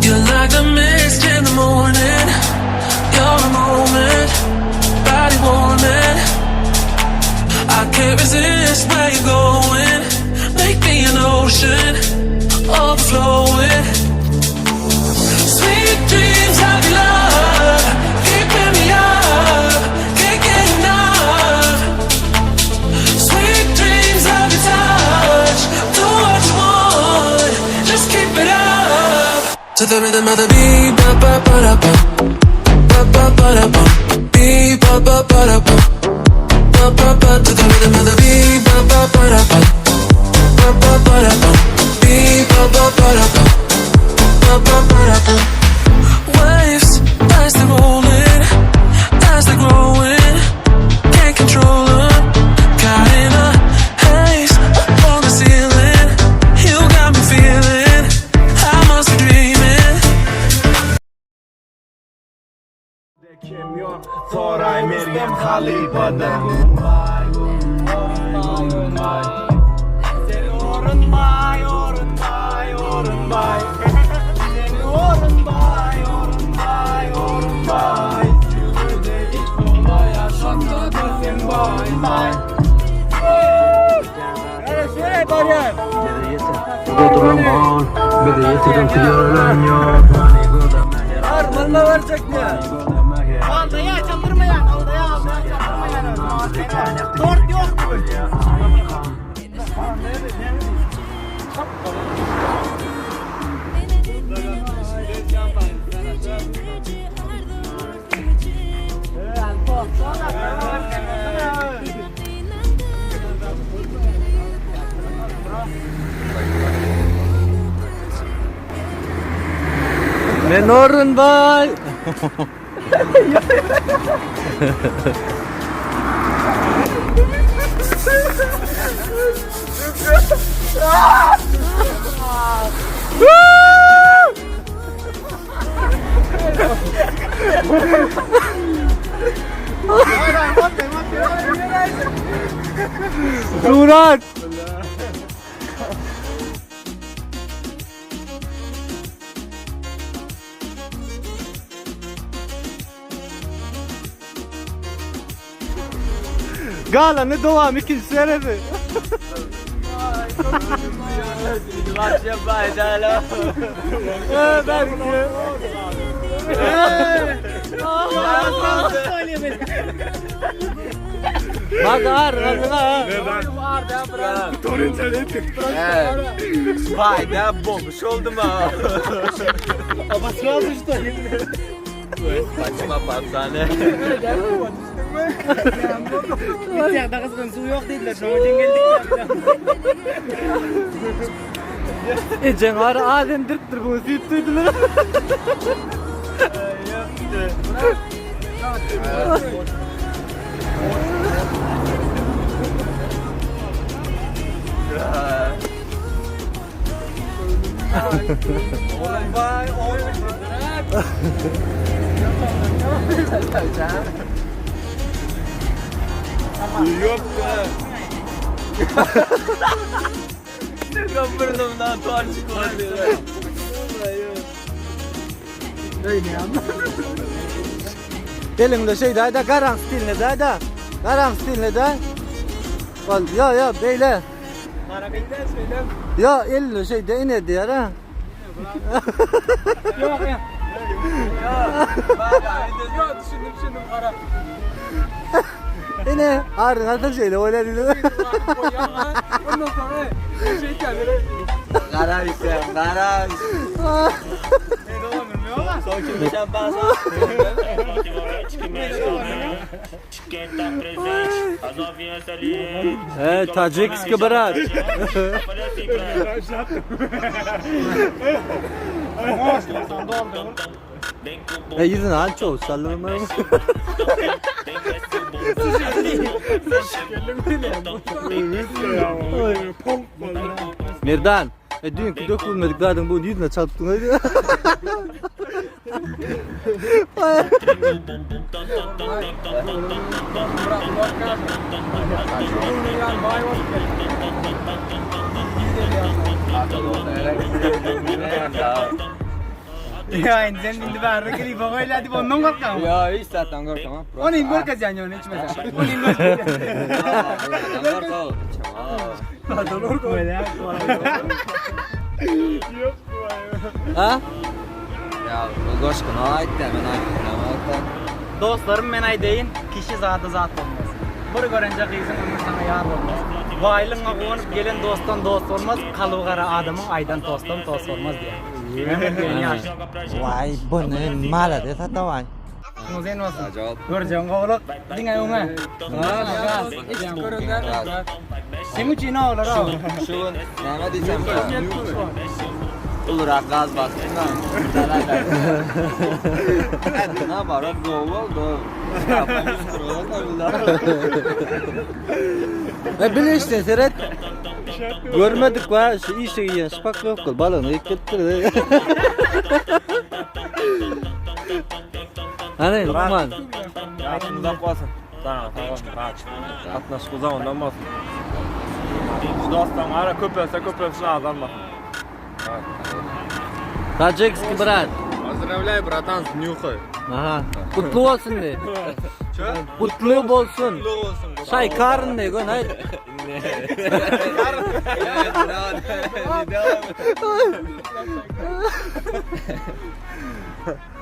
You're like the mist in the morning. You're a moment, body warming. I can't resist where you're going. Make me an ocean, overflowing. Sweet dreams of your love, keeping me up, can't get enough. Sweet dreams of your touch, do what you want, just keep it up. To the rhythm of the beat, ba ba ba da bum, ba ba ba da bum, beat ba ba ba da bum, ba ba ba. To the rhythm of the beat, ba ba ba da bum, ba ba ba da bum, beat ba ba ba da bum, ba ba ba da bum. Waves as they're rolling, as they're growing, can't control them. Caught in a haze on the ceiling, you got me feeling I must be dreaming. Kim yok, Toray Meryem Haliba'da. Seni orunmay, orunmay, orunmay. Seni orunmay, orunmay, orunmay. Sürüde ilk bomba yaşandı sen bay bay. Evet, şöyle Meryem. Bedeyetirim kıyılan yok. Armanla verecek ya. Aldaya çaldırmayan, aldaya çaldırmayan. Dört yok. Menorun bay. Duran. Galanın devam ikinci serisi. Bak ağır ağır. Torun söyledik. Vay da bomboş oldum ha. Abası oldu işte. Saçma pastane. İçeride kızgın su yok dediler. Sonra geldik. Cengar ağzın dırttır bunu süt duydular. Oğlum vay oğlum. Yok be. Ne kapırdım tuğal çıkıyor. Öyle ya. Elimde şey daha da garan stiline daha da. Garan stiline daha. Ya böyle. Karabeyden söyle. Ya elinde şey de inedi ya ha. Yok ya. Yok düşündüm kara. Yine ağrın artık şeyle öyle dedi. Ondan sonra şey geldi. Karar işte, karar. Ne devam etmiyor ama? Son kimi şampanya. Tacik skıbırat. Yüzün al çoğu sallama. Mirdan, Dünkü dökülmedik zaten bu yüzüne çarptın hadi. Ya sen şimdi ben rekli bakayla di ondan korkam. Ya hiç zaten korkamam. Onu ingor kazayan onu hiç mesela. Onu ingor kazayan. Dolor ko ya. Ha? Ya bu koşkun ait de ben ait. Dostlarım men aydeyin kişi zatı zat olmaz. Bir görünce kızın ömür sana yar olmaz. Vaylığına konup gelen dosttan dost olmaz. Kalıvgara adamın aydan dosttan dost olmaz diye. Vay bu ne mala de sata vay. Muzen olsun. Göreceğim kavuluk. Dingay ona. Gaz. Hiç göründen. Sen için ne olur o? Şu ne diyeceğim Ulurak gaz bastın lan. Ne var o oldu. Ne bilirsin Seret? Görmedik va şu işe yiyen spak yok kıl balonu ilk getirdi. Hani aman. Aklımızdan basın. Tamam rahat. Atlas kuza ondan basın. Şu dostum ara köpelse azalmasın. Tacikski brat. Поздравляю, братан, с нюхой. Aha. Kutlu olsun de. Kutlu olsun. Çay karın de gön haydi.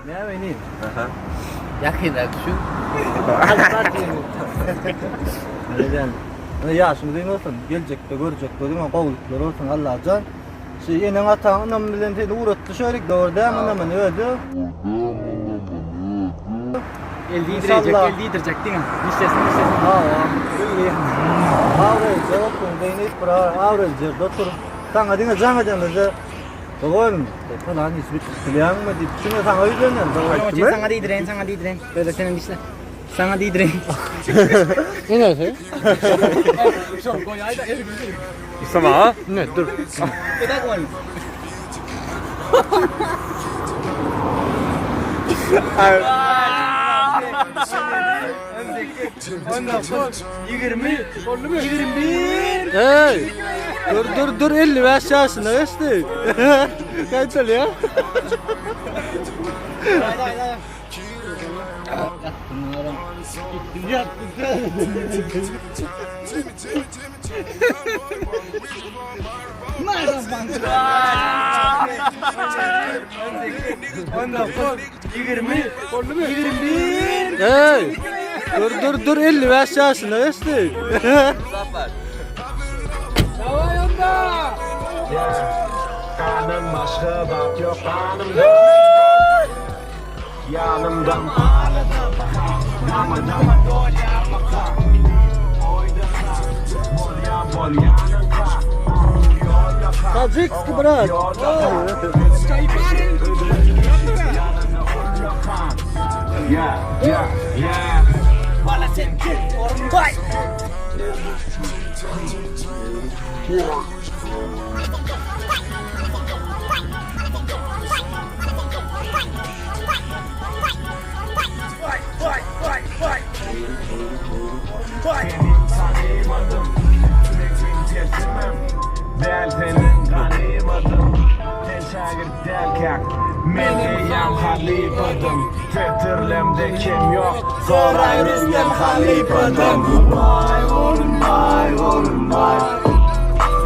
Ne benim? Yakın şu. Neden? Yaşımız en olsun. Gelecekte görecekte değil mi? Kavuluklar olsun Allah can. Şey enin atan anam bilen teyze uğrattı şöyle de orada hemen öldü. El değdirecek değil mi? Niştesin. Avrelce oturun, beni hiç bırak, avrelce oturun. Sana dine zahmet edemezse, oğlum, falan hiçbir kılyan mı deyip, şimdi sana yüzünden, Sana değdiren. Böyle senin işte. Sana değdiren. Ne neresi? İstemem. Ne, dur. Kedak var. Hey! Dur 55 yaşında geçti. Kaç ya? Hey! Dur 55 yaşında geçti. Kanım başka bak yok kanımda. Yanımdan ağladım. Dama gol yapma. Bol yanımda. Tacikski brat. Yeah. Bana sen kim? Bay. Del senin ganimadım. Sen şagir delkak. Men eyyam halifadım. Fetirlemde kim yok. Zoray Rüstem halifadım. Vay oğlum vay oğlum vay.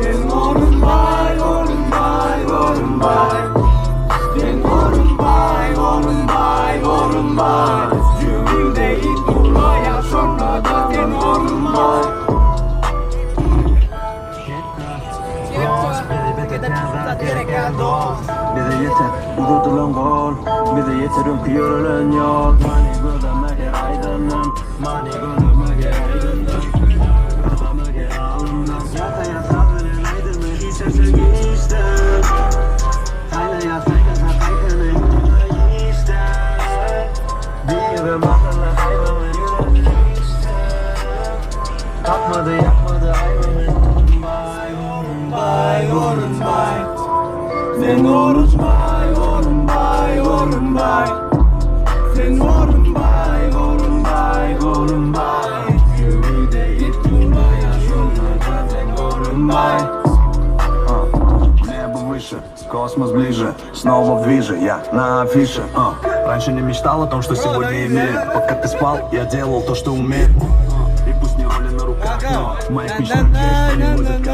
Sen oğlum vay oğlum vay oğlum vay. Sen oğlum vay oğlum vay oğlum vay. Cümlede ilk buraya sonra da sen oğlum vay. Bize yeter, kurtulan gol. Bize yeter, yürülen yol. Mani gözüme gel aydınım. Mani gözüme gel aydınım. Kafama gel alımdan. Yataya sabırın aydınım. İsterse ister. Kaynaya saykasa kaykana ister. Bir bakırla hayvanı yüreği ister. Kalkmadı yapmadı hayvanı. Bay vurun bay. Sen Orunbay, Orunbay, Orunbay. Sen Orunbay, Orunbay, Orunbay. Yüreğde it durmay, yaşolmadan sen Orunbay. Небо выше, космос ближе, снова в движе, я на афише. Раньше не мечтал о том, что сегодня имею. Пока ты спал, я делал то, что умею. И пусть не роли на руках, но в моих мечтах есть что-нибудь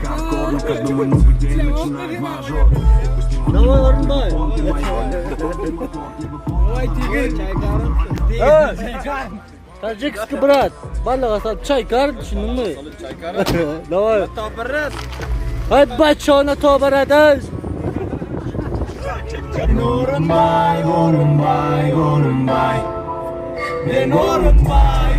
хардкор, но каждый мой новый день начинает мажор. Давай Orunbay. Таджикский брат, балага сал чайкар, düşündün mü? Давай. Hadi bachona tobarades. Orunbay, Orunbay, Orunbay. Ben Orunbay,